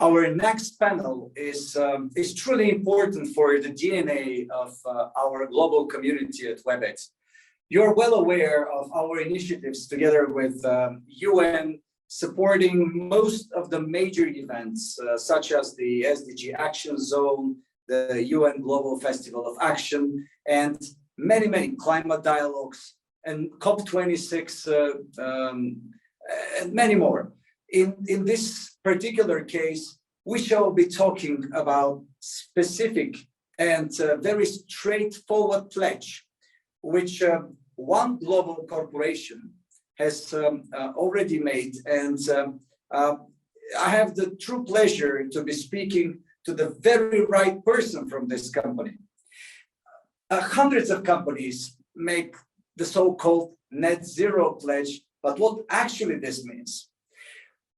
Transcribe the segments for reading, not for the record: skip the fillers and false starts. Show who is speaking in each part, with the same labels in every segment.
Speaker 1: Our next panel is truly important for the DNA of our global community at Webit. You're well aware of our initiatives together with UN supporting most of the major events, such as the SDG Action Zone, the UN Global Festival of Action, and many, many climate dialogues, and COP26, and many more. In this particular case, we shall be talking about specific and very straightforward pledge, which one global corporation has already made. And I have the true pleasure to be speaking to the very right person from this company. Hundreds of companies make the so-called net zero pledge, but what actually this means?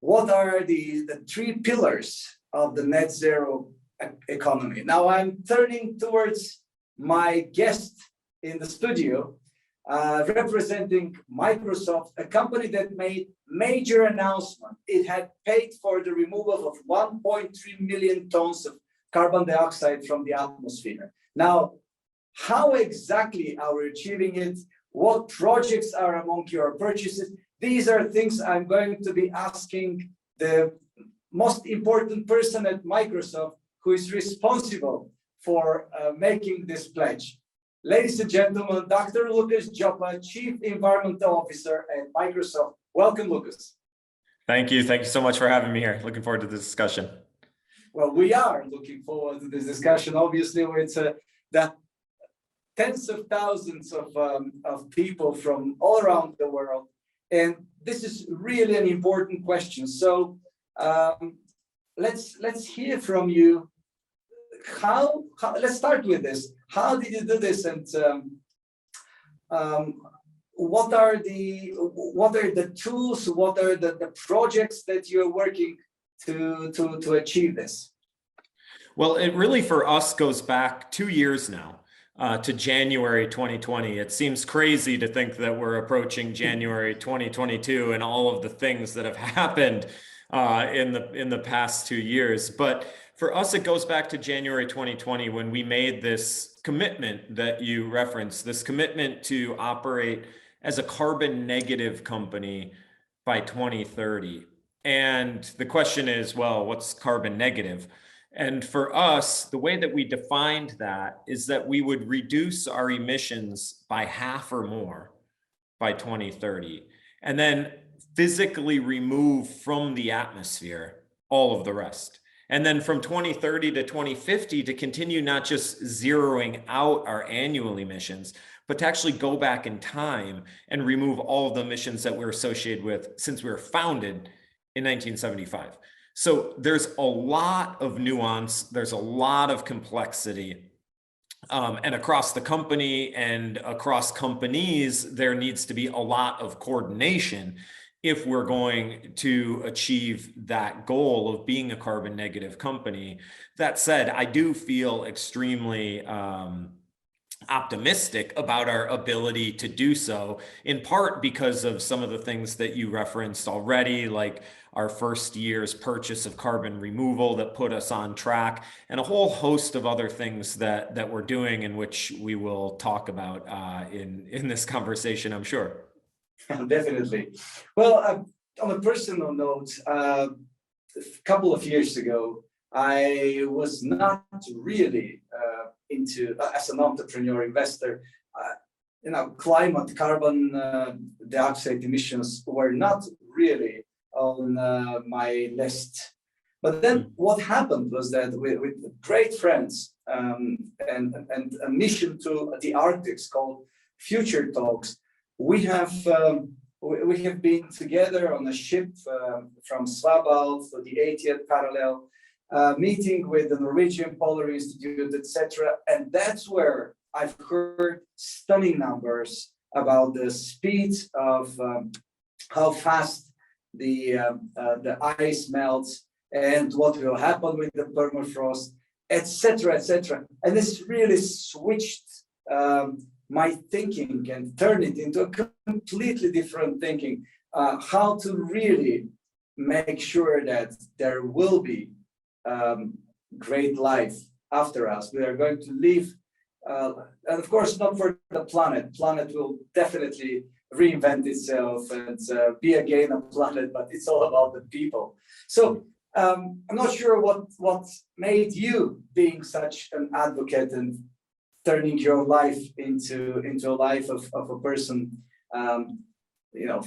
Speaker 1: What are the three pillars of the net zero economy? Now I'm turning towards my guest in the studio, representing Microsoft, a company that made major announcement. It had paid for the removal of 1.3 million tons of carbon dioxide from the atmosphere. Now, how exactly are we achieving it? What projects are among your purchases? These are things I'm going to be asking the most important person at Microsoft who is responsible for making this pledge. Ladies and gentlemen, Dr. Lucas Joppa, Chief Environmental Officer at Microsoft. Welcome, Lucas.
Speaker 2: Thank you. Thank you so much for having me here. Looking forward to this discussion.
Speaker 1: Well, we are looking forward to this discussion. Obviously, it's that tens of thousands of people from all around the world. And this is really an important question. So let's hear from you. Let's start with this. How did you do this, and what are the tools? What are the projects that you're working to achieve this?
Speaker 2: Well, it really for us goes back 2 years now. To January 2020. It seems crazy to think that we're approaching January 2022 and all of the things that have happened in the past 2 years. But for us, it goes back to January 2020 when we made this commitment that you referenced, this commitment to operate as a carbon negative company by 2030. And the question is, well, what's carbon negative? And for us, the way that we defined that is that we would reduce our emissions by half or more by 2030, and then physically remove from the atmosphere all of the rest. And then from 2030 to 2050 to continue not just zeroing out our annual emissions, but to actually go back in time and remove all of the emissions that we're associated with since we were founded in 1975. So there's a lot of nuance, there's a lot of complexity, and across the company and across companies, there needs to be a lot of coordination if we're going to achieve that goal of being a carbon negative company. That said, I do feel extremely optimistic about our ability to do so, in part because of some of the things that you referenced already, like our first year's purchase of carbon removal that put us on track, and a whole host of other things that we're doing, in which we will talk about in this conversation, I'm sure.
Speaker 1: Definitely. Well, on a personal note, a couple of years ago, I was not really into, as an entrepreneur investor, climate, carbon dioxide emissions were not really on my list. But then what happened was that with great friends and a mission to the Arctic called Future Talks, we have been together on a ship from Svalbard for the 80th parallel, meeting with the Norwegian Polar Institute, etc. And that's where I've heard stunning numbers about the speed of how fast the ice melts and what will happen with the permafrost, etc., etc. And this really switched my thinking and turned it into a completely different thinking, how to really make sure that there will be great life after us. We are going to live, and of course, not for the planet. Planet will definitely reinvent itself and be again a planet, but it's all about the people. So I'm not sure what made you being such an advocate and turning your life into a life of a person,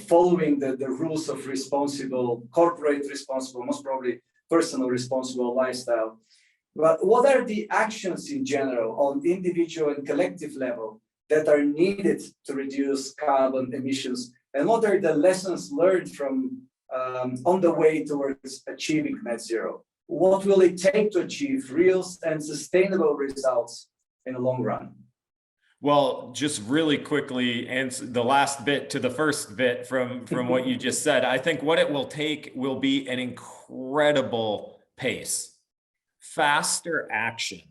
Speaker 1: following the rules of responsible, corporate responsible, most probably personal responsible lifestyle. But what are the actions in general on individual and collective level that are needed to reduce carbon emissions? And what are the lessons learned from on the way towards achieving net zero? What will it take to achieve real and sustainable results in the long run?
Speaker 2: Well, just really quickly answer the last bit to the first bit from what you just said. I think what it will take will be an incredible pace, faster action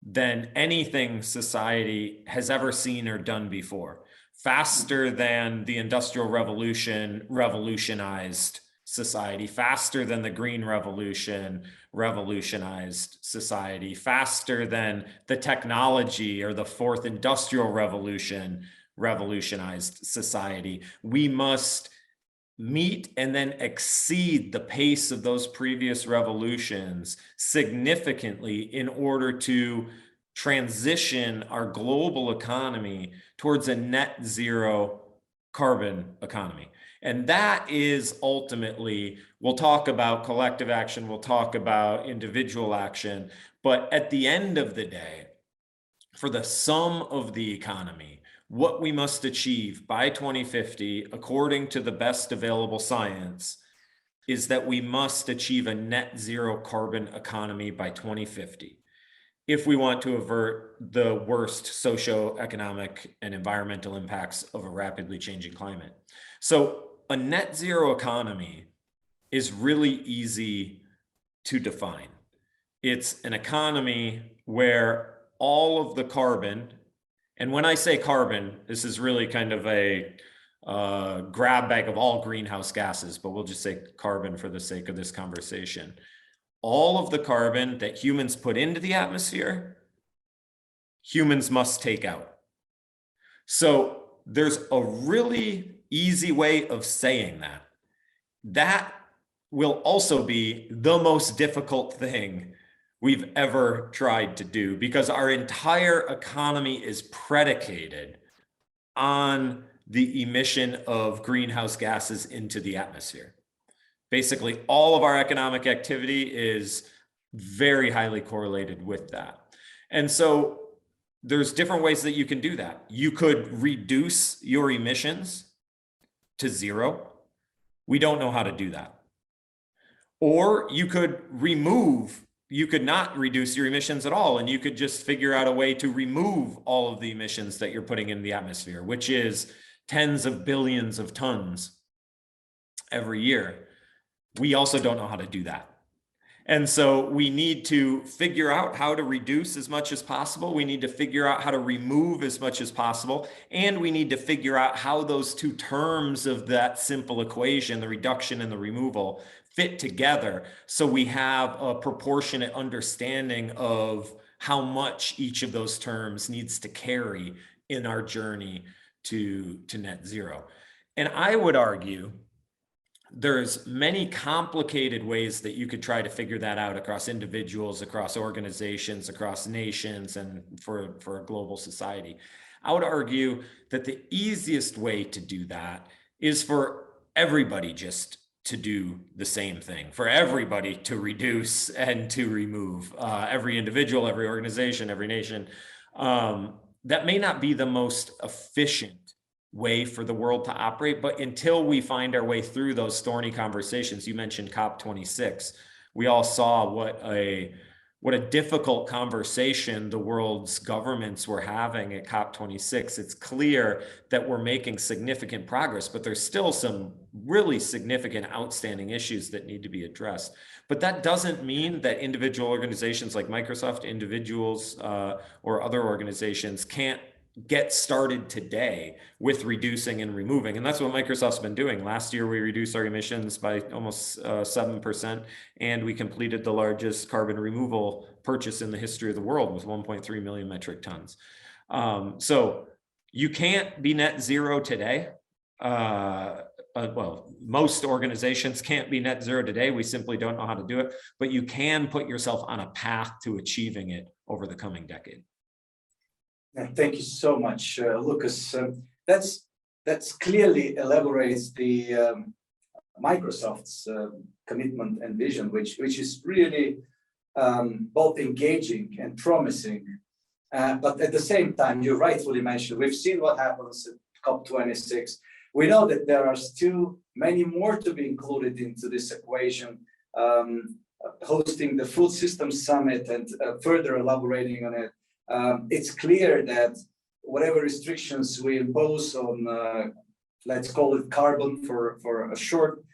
Speaker 2: than anything society has ever seen or done before, faster than the Industrial Revolution revolutionized society, faster than the Green Revolution revolutionized society, faster than the technology or the Fourth Industrial Revolution revolutionized society. We must meet and then exceed the pace of those previous revolutions significantly in order to transition our global economy towards a net zero carbon economy. And that is ultimately, we'll talk about collective action, we'll talk about individual action, but at the end of the day, for the sum of the economy, what we must achieve by 2050, according to the best available science, is that we must achieve a net zero carbon economy by 2050 if we want to avert the worst socioeconomic and environmental impacts of a rapidly changing climate. So a net zero economy is really easy to define. It's an economy where all of the carbon, and when I say carbon, this is really kind of a grab bag of all greenhouse gases, but we'll just say carbon for the sake of this conversation. All of the carbon that humans put into the atmosphere, humans must take out. So there's a really easy way of saying that. That will also be the most difficult thing we've ever tried to do, because our entire economy is predicated on the emission of greenhouse gases into the atmosphere. Basically, all of our economic activity is very highly correlated with that. And so there's different ways that you can do that. You could reduce your emissions to zero. We don't know how to do that. Or you could not reduce your emissions at all, and you could just figure out a way to remove all of the emissions that you're putting in the atmosphere, which is tens of billions of tons every year. We also don't know how to do that. And so we need to figure out how to reduce as much as possible. We need to figure out how to remove as much as possible. And we need to figure out how those two terms of that simple equation, the reduction and the removal, fit together, so we have a proportionate understanding of how much each of those terms needs to carry in our journey to net zero. And I would argue there's many complicated ways that you could try to figure that out across individuals, across organizations, across nations, and for a global society. I would argue that the easiest way to do that is for everybody just to do the same thing, for everybody to reduce and to remove, every individual, every organization, every nation. That may not be the most efficient way for the world to operate, but until we find our way through those thorny conversations, you mentioned COP26, we all saw what a difficult conversation the world's governments were having at COP26. It's clear that we're making significant progress, but there's still some really significant outstanding issues that need to be addressed. But that doesn't mean that individual organizations like Microsoft, individuals or other organizations can't get started today with reducing and removing. And that's what Microsoft's been doing. Last year, we reduced our emissions by almost 7%, and we completed the largest carbon removal purchase in the history of the world with 1.3 million metric tons. So you can't be net zero today. Well, most organizations can't be net zero today. We simply don't know how to do it, but you can put yourself on a path to achieving it over the coming decade.
Speaker 1: Thank you so much, Lucas. That's clearly elaborates the Microsoft's commitment and vision, which is really both engaging and promising. But at the same time, you rightfully mentioned, we've seen what happens at COP26. We know that there are still many more to be included into this equation. Hosting the Food Systems Summit and further elaborating on it. It's clear that whatever restrictions we impose on, let's call it carbon for a short,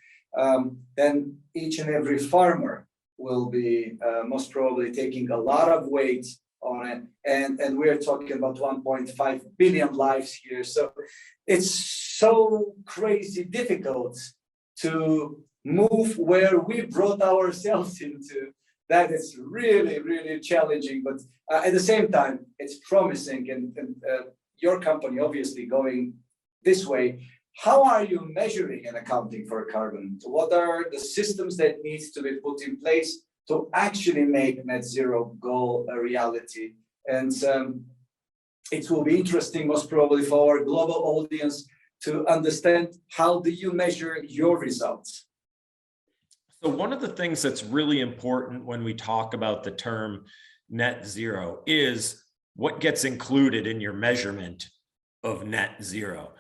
Speaker 1: then each and every farmer will be most probably taking a lot of weight on it. And we're talking about 1.5 billion lives here. So it's so crazy difficult to move where we brought ourselves into. That is really, really challenging, but at the same time, it's promising. And your company obviously going this way. How are you measuring and accounting for carbon? What are the systems that needs to be put in place to actually make net zero goal a reality? And it will be interesting, most probably, for our global audience to understand how do you measure your results.
Speaker 2: So one of the things that's really important when we talk about the term net zero is what gets included in your measurement of net zero.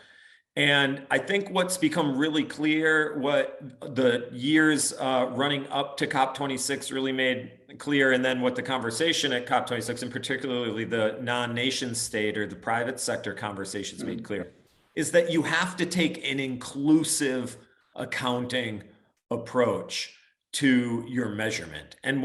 Speaker 2: And I think what's become really clear, what the years running up to COP26 really made clear, and then what the conversation at COP26, and particularly the non-nation state or the private sector conversations made clear, is that you have to take an inclusive accounting approach to your measurement. And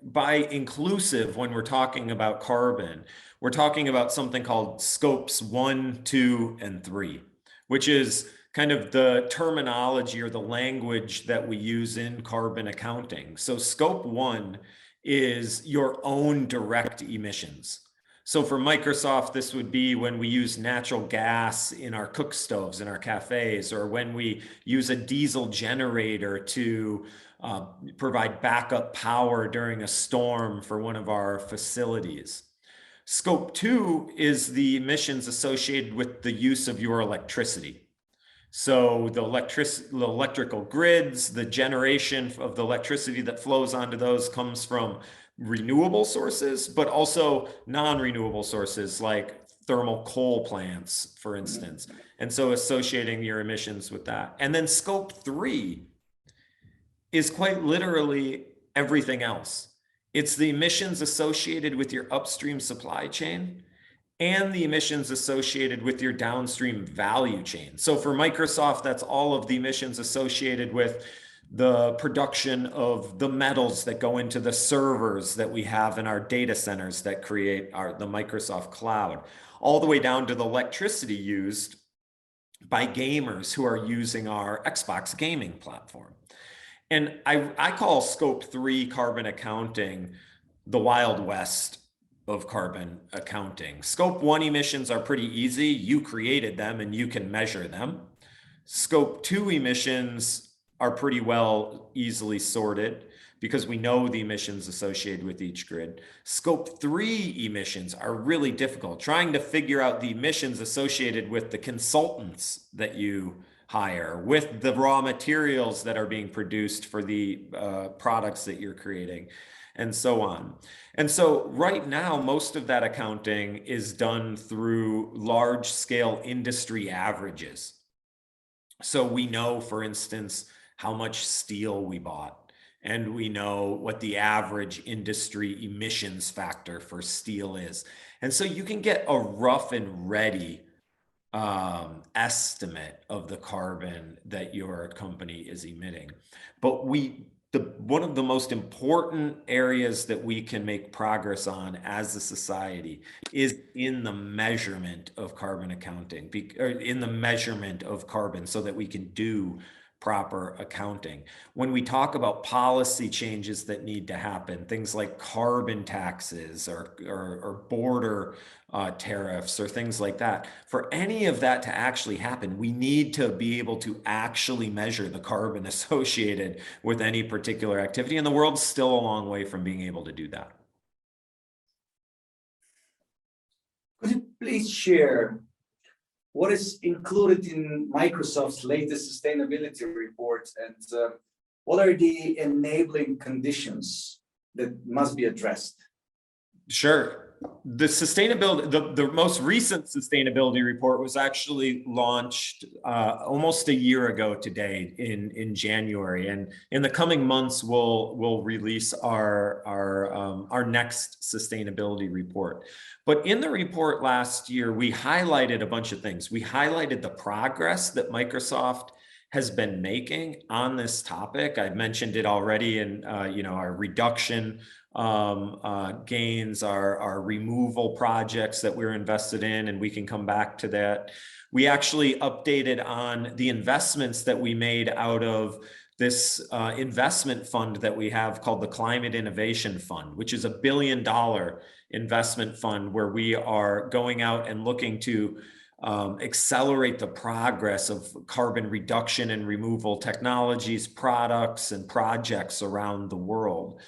Speaker 2: by inclusive, when we're talking about carbon, we're talking about something called scopes 1, 2, and 3, which is kind of the terminology or the language that we use in carbon accounting. So scope 1 is your own direct emissions. So for Microsoft, this would be when we use natural gas in our cook stoves in our cafes, or when we use a diesel generator to provide backup power during a storm for one of our facilities. Scope 2 is the emissions associated with the use of your electricity. So the electrical grids, the generation of the electricity that flows onto those comes from renewable sources, but also non-renewable sources like thermal coal plants, for instance. And so associating your emissions with that. And then scope 3 is quite literally everything else. It's the emissions associated with your upstream supply chain and the emissions associated with your downstream value chain. So for Microsoft, that's all of the emissions associated with the production of the metals that go into the servers that we have in our data centers that create the Microsoft cloud, all the way down to the electricity used by gamers who are using our Xbox gaming platform. And I call scope 3 carbon accounting the Wild West of carbon accounting. Scope 1 emissions are pretty easy. You created them and you can measure them. Scope 2 emissions are pretty well easily sorted because we know the emissions associated with each grid. Scope 3 emissions are really difficult. Trying to figure out the emissions associated with the consultants that you hire, with the raw materials that are being produced for the products that you're creating, and so on. And so right now, most of that accounting is done through large-scale industry averages. So we know, for instance, how much steel we bought, and we know what the average industry emissions factor for steel is. And so you can get a rough and ready estimate of the carbon that your company is emitting. But we one of the most important areas that we can make progress on as a society is in the measurement of carbon accounting, or in the measurement of carbon, so that we can do proper accounting. When we talk about policy changes that need to happen, things like carbon taxes or border tariffs or things like that, for any of that to actually happen, we need to be able to actually measure the carbon associated with any particular activity. And the world's still a long way from being able to do that.
Speaker 1: Could you please share what is included in Microsoft's latest sustainability report, and what are the enabling conditions that must be addressed?
Speaker 2: Sure. The sustainability, the most recent sustainability report was actually launched almost a year ago today in January, and in the coming months we'll release our next sustainability report. But in the report last year, we highlighted a bunch of things. We highlighted the progress that Microsoft has been making on this topic. I've mentioned it already in our reduction gains, our removal projects that we're invested in, and we can come back to that. We actually updated on the investments that we made out of this investment fund that we have called the Climate Innovation Fund, which is $1 billion investment fund where we are going out and looking to accelerate the progress of carbon reduction and removal technologies, products, and projects around the world.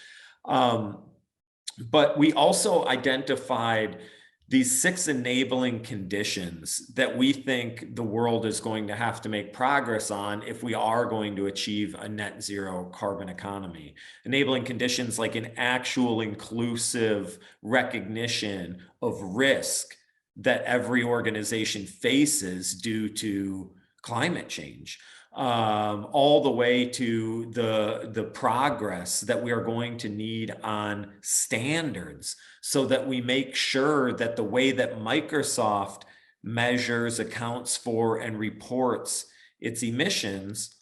Speaker 2: But we also identified these 6 enabling conditions that we think the world is going to have to make progress on if we are going to achieve a net zero carbon economy. Enabling conditions like an actual inclusive recognition of risk that every organization faces due to climate change, all the way to the progress that we are going to need on standards, so that we make sure that the way that Microsoft measures, accounts for, and reports its emissions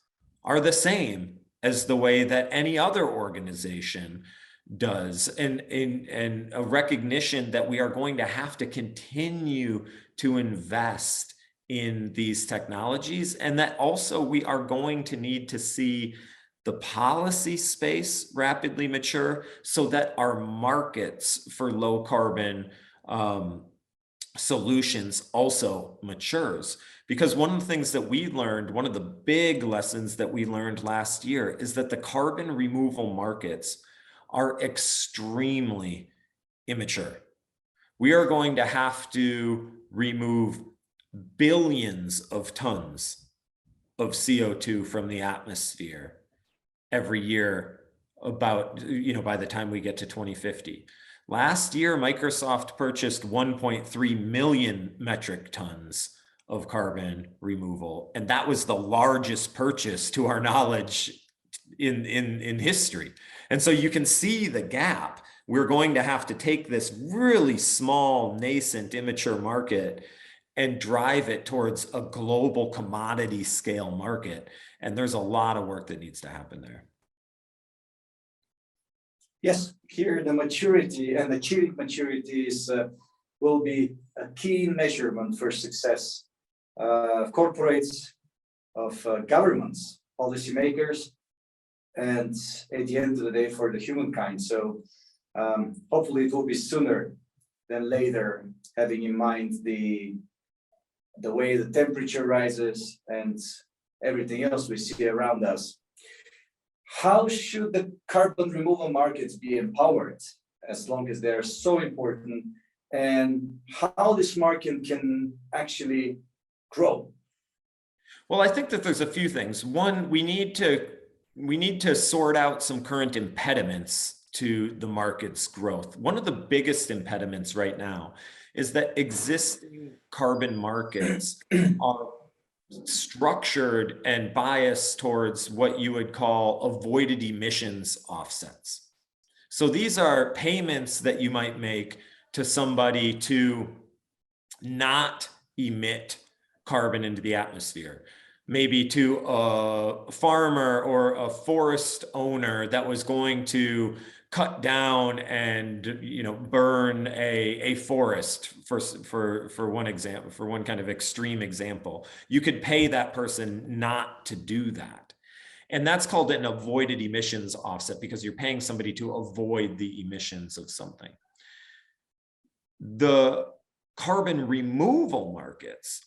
Speaker 2: are the same as the way that any other organization does, and a recognition that we are going to have to continue to invest in these technologies, and that also we are going to need to see the policy space rapidly mature so that our markets for low carbon solutions also matures. Because one of the things that we learned, one of the big lessons that we learned last year, is that the carbon removal markets are extremely immature. We are going to have to remove billions of tons of CO2 from the atmosphere every year, about, by the time we get to 2050. Last year, Microsoft purchased 1.3 million metric tons of carbon removal, and that was the largest purchase, to our knowledge, in history. And so you can see the gap. We're going to have to take this really small, nascent, immature market and drive it towards a global commodity scale market. And there's a lot of work that needs to happen there.
Speaker 1: Yes, here the maturity and achieving maturity will be a key measurement for success of corporates, of governments, policymakers, and at the end of the day for the humankind. So hopefully it will be sooner than later, having in mind the way the temperature rises and everything else we see around us. How should the carbon removal markets be empowered, as long as they're so important, and how this market can actually grow?
Speaker 2: Well, I think that there's a few things. One, we need to sort out some current impediments to the market's growth. One of the biggest impediments right now is that existing carbon markets are structured and biased towards what you would call avoided emissions offsets. So these are payments that you might make to somebody to not emit carbon into the atmosphere. maybe to a farmer or a forest owner that was going to cut down and burn a forest for one example, for one kind of extreme example. You could pay that person not to do that. And that's called an avoided emissions offset, because you're paying somebody to avoid the emissions of something. The carbon removal markets,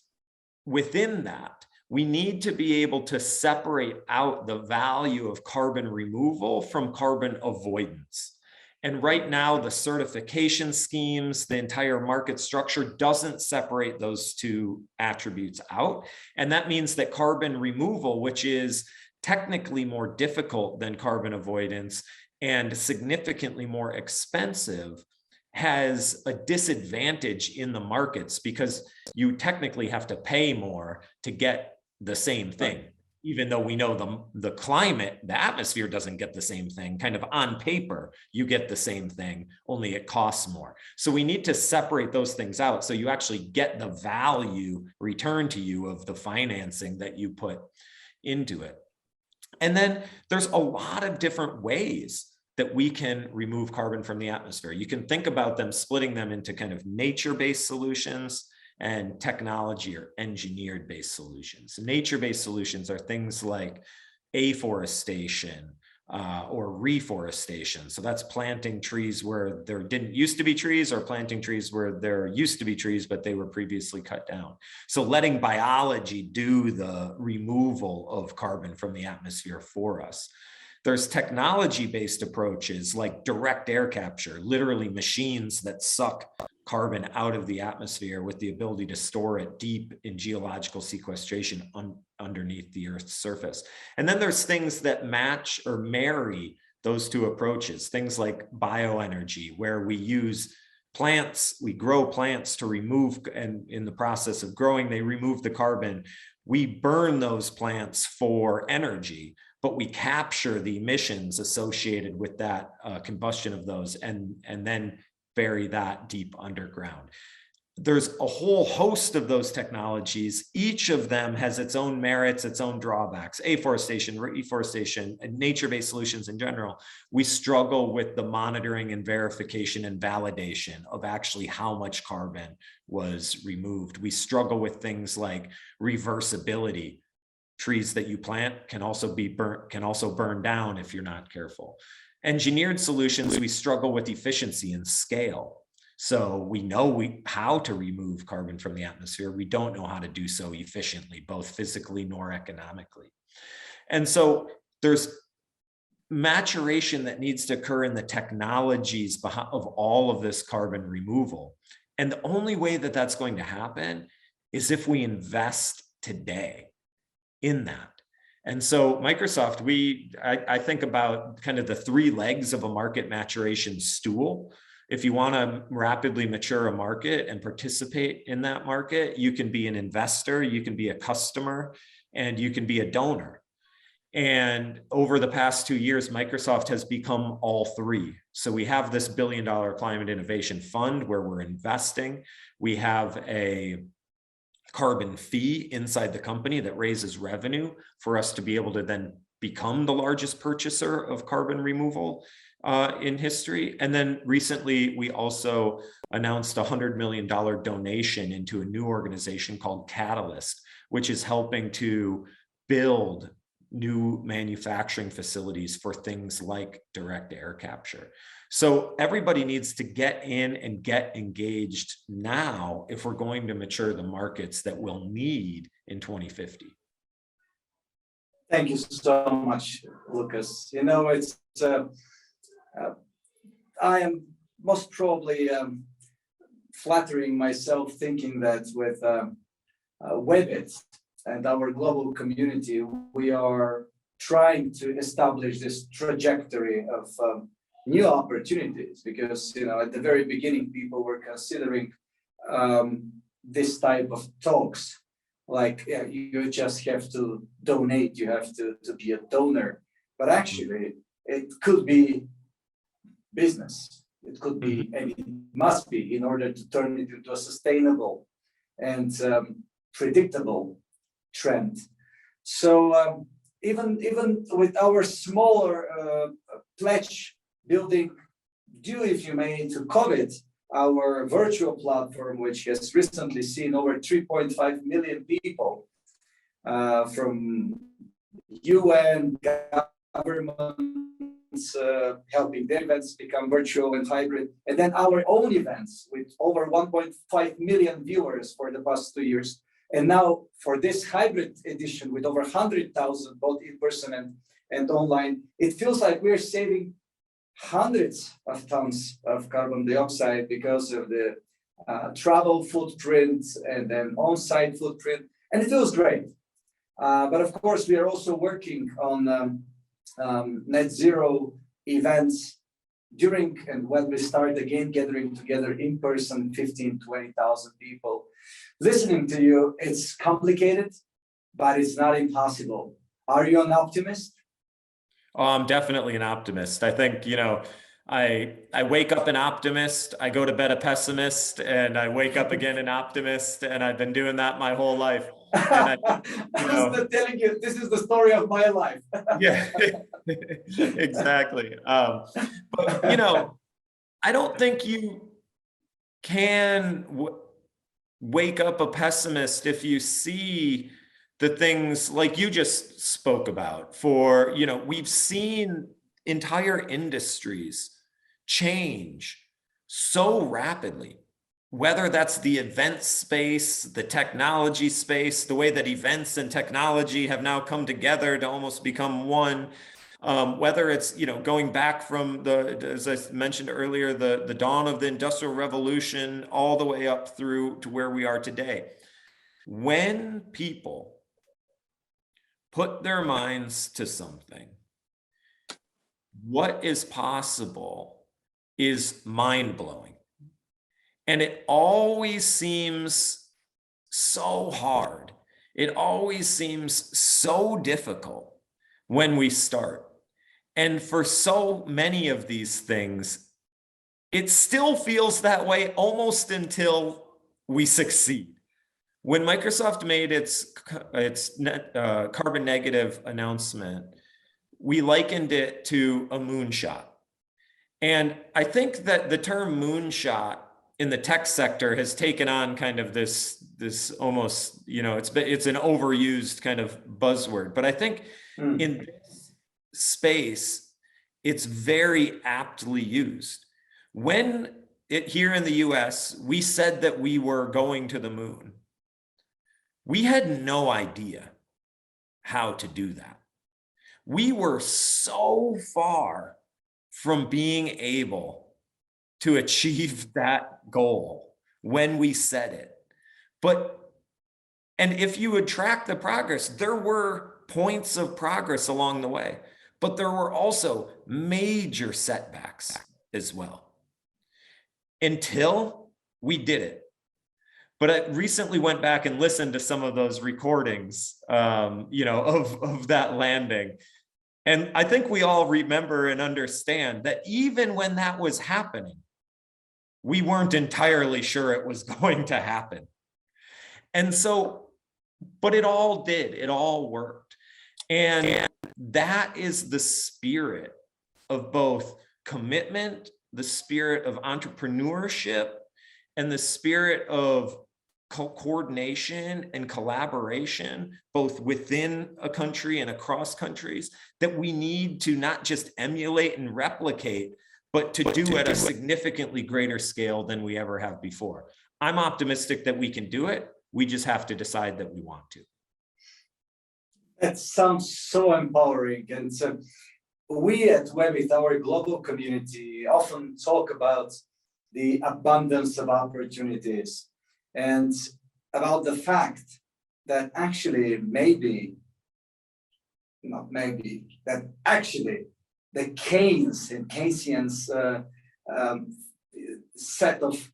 Speaker 2: within that, we need to be able to separate out the value of carbon removal from carbon avoidance. And right now, the certification schemes, the entire market structure doesn't separate those two attributes out. And that means that carbon removal, which is technically more difficult than carbon avoidance and significantly more expensive, has a disadvantage in the markets, because you technically have to pay more to get the same thing, even though we know the climate, the atmosphere doesn't get the same thing. Kind of on paper, you get the same thing, only it costs more. So we need to separate those things out so you actually get the value returned to you of the financing that you put into it. And then there's a lot of different ways that we can remove carbon from the atmosphere. You can think about them, splitting them into kind of nature-based solutions and technology or engineered-based solutions. Nature-based solutions are things like afforestation or reforestation. So that's planting trees where there didn't used to be trees, or planting trees where there used to be trees, but they were previously cut down. So letting biology do the removal of carbon from the atmosphere for us. There's technology-based approaches like direct air capture, literally machines that suck carbon out of the atmosphere with the ability to store it deep in geological sequestration underneath the Earth's surface. And then there's things that match or marry those two approaches, things like bioenergy, where we use plants, we grow plants to remove, and in the process of growing, they remove the carbon. We burn those plants for energy, but we capture the emissions associated with that combustion of those, and then bury that deep underground. There's a whole host of those technologies. Each of them has its own merits, its own drawbacks. Afforestation, reforestation, and nature-based solutions in general, we struggle with the monitoring and verification and validation of actually how much carbon was removed. We struggle with things like reversibility. Trees that you plant can also be burnt, can also burn down if you're not careful. Engineered solutions, we struggle with efficiency and scale. So we know how to remove carbon from the atmosphere. We don't know how to do so efficiently, both physically nor economically. And so there's maturation that needs to occur in the technologies of all of this carbon removal. And the only way that that's going to happen is if we invest today in that. And so Microsoft, I think about kind of the three legs of a market maturation stool. If you want to rapidly mature a market and participate in that market, you can be an investor, you can be a customer, and you can be a donor. And over the past 2 years, Microsoft has become all three. So we have this $1 billion climate innovation fund where we're investing. We have a carbon fee inside the company that raises revenue for us to be able to then become the largest purchaser of carbon removal in history. And then recently, we also announced a $100 million donation into a new organization called Catalyst, which is helping to build new manufacturing facilities for things like direct air capture. So everybody needs to get in and get engaged now if we're going to mature the markets that we'll need in 2050.
Speaker 1: Thank you so much, Lucas. You know, it's I am most probably flattering myself thinking that with Webit and our global community, we are trying to establish this trajectory of new opportunities, because at the very beginning people were considering this type of talks like you just have to donate, you have to be a donor, but actually it could be business, it could be, and it must be, in order to turn it into a sustainable and predictable trend. So even with our smaller pledge building due, if you may, to COVID, our virtual platform, which has recently seen over 3.5 million people from UN, governments, helping their events become virtual and hybrid, and then our own events with over 1.5 million viewers for the past 2 years. And now for this hybrid edition with over 100,000, both in person and online, it feels like we're saving hundreds of tons of carbon dioxide because of the travel footprint and then on-site footprint, and it feels great. But of course, we are also working on net zero events during and when we start again gathering together in person 15, 20,000 people. Listening to you, it's complicated, but it's not impossible. Are you an optimist?
Speaker 2: Oh, I'm definitely an optimist. I think, I wake up an optimist, I go to bed a pessimist, and I wake up again an optimist, and I've been doing that my whole life. And
Speaker 1: I'm telling you, this is the story of my life.
Speaker 2: Yeah, exactly. But, I don't think you can wake up a pessimist if you see the things like you just spoke about. We've seen entire industries change so rapidly, whether that's the event space, the technology space, the way that events and technology have now come together to almost become one. Whether it's, going back from as I mentioned earlier, the dawn of the Industrial Revolution, all the way up through to where we are today. When people put their minds to something, what is possible is mind-blowing. And it always seems so hard. It always seems so difficult when we start. And for so many of these things, it still feels that way almost until we succeed. When Microsoft made its carbon negative announcement, we likened it to a moonshot. And I think that the term moonshot in the tech sector has taken on kind of this almost, it's an overused kind of buzzword. But I think in this space, it's very aptly used. When here in the US, we said that we were going to the moon, we had no idea how to do that. We were so far from being able to achieve that goal when we set it. And if you would track the progress, there were points of progress along the way, but there were also major setbacks as well until we did it. But I recently went back and listened to some of those recordings, of that landing. And I think we all remember and understand that even when that was happening, we weren't entirely sure it was going to happen. And so, but it all did, it all worked. And that is the spirit of both commitment, the spirit of entrepreneurship, and the spirit of coordination and collaboration, both within a country and across countries, that we need to not just emulate and replicate, but to do at a significantly greater scale than we ever have before. I'm optimistic that we can do it. We just have to decide that we want to.
Speaker 1: That sounds so empowering. And so we at Webit, our global community, often talk about the abundance of opportunities and about the fact that actually that actually the Keynesian's set of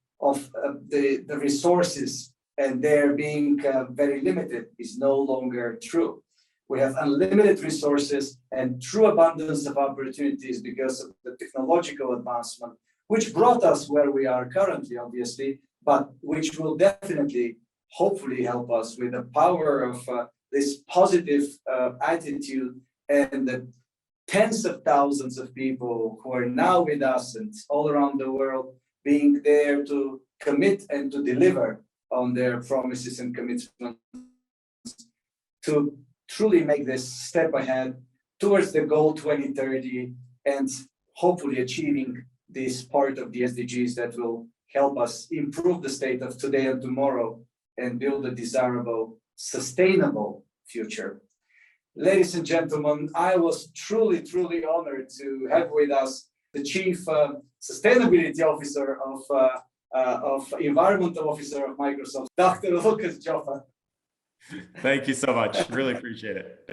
Speaker 1: the resources and they're being very limited is no longer true. We have unlimited resources and true abundance of opportunities because of the technological advancement, which brought us where we are currently, obviously, but which will definitely, hopefully help us with the power of this positive attitude, and the tens of thousands of people who are now with us and all around the world being there to commit and to deliver on their promises and commitments to truly make this step ahead towards the goal 2030 and hopefully achieving this part of the SDGs that will help us improve the state of today and tomorrow and build a desirable, sustainable future. Ladies and gentlemen, I was truly, truly honored to have with us the Chief Sustainability Officer of Environmental Officer of Microsoft, Dr. Lucas Joppa.
Speaker 2: Thank you so much. Really appreciate it.